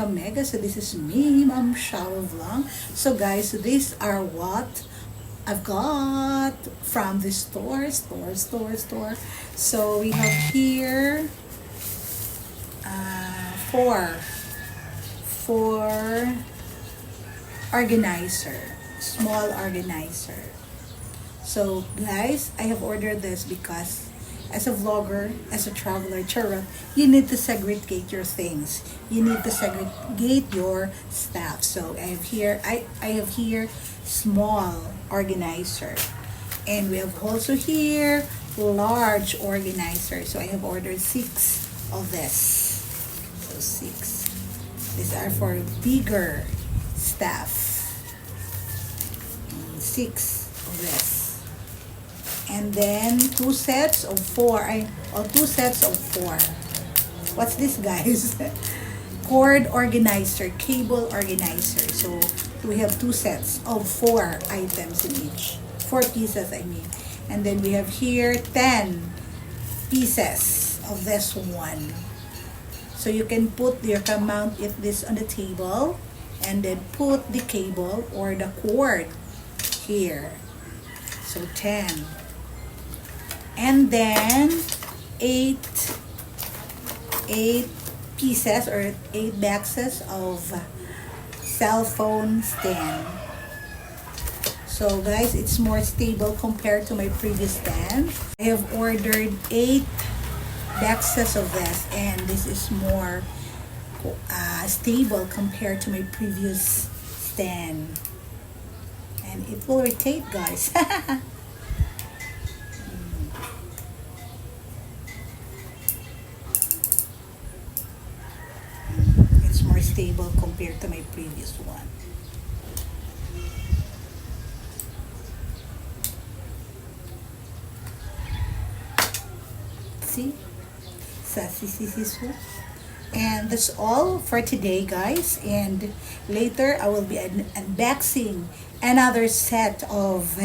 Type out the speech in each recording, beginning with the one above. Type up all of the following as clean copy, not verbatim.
Mega. So this is me, Ma'am Shawie Vlog. So guys, so these are what I've got from the store. So we have here four organizer, small organizer. So guys, I have ordered this because as a vlogger, as a traveler, chara, you need to segregate your things. You need to segregate your stuff. So I have here small organizer. And we have also here large organizer. So I have ordered 6 of this. So 6. These are for bigger stuff. 6 of this. And then 2 sets of 4. 2 sets of 4. What's this, guys? Cord organizer, cable organizer. So we have 2 sets of 4 items in each. 4 pieces, I mean. And then we have here 10 pieces of this one. So you can mount this on the table and then put the cable or the cord here. So 10. And then 8 pieces or 8 boxes of cell phone stand. So guys, it's more stable compared to my previous stand. I have ordered 8 boxes of this, and this is more stable compared to my previous stand. And it will rotate, guys. It's more stable compared to my previous one. See? And that's all for today, guys, and later I will be unboxing another set of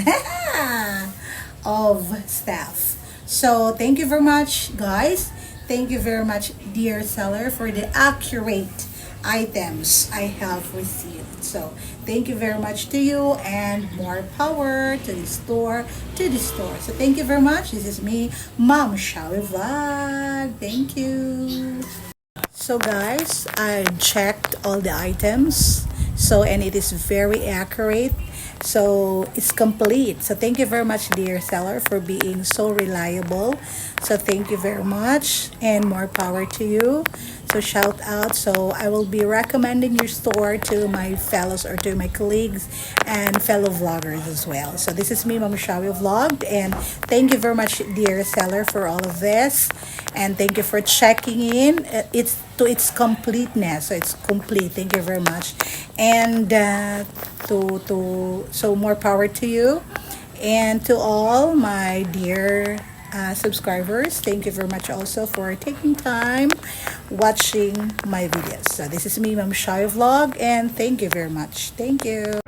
stuff. So thank you very much, guys. Thank you very much, dear seller, for the accurate items I have received. So thank you very much to you, and more power to the store. So thank you very much. This is me, Ma'am Shawie Vlog. Thank you. So guys, I checked all the items, and it is very accurate. So it's complete. So thank you very much, dear seller, for being so reliable. So thank you very much, and more power to you. So shout out. So I will be recommending your store to my fellows or to my colleagues and fellow vloggers as well. So this is me, Ma'am Shawie Vlog, and thank you very much, dear seller, for all of this, and thank you for checking in. It's to its completeness. So it's complete. Thank you very much, and so more power to you, and to all my dear subscribers, thank you very much also for taking time watching my videos. So this is me, Ma'am Shawie Vlog, and thank you very much. Thank you.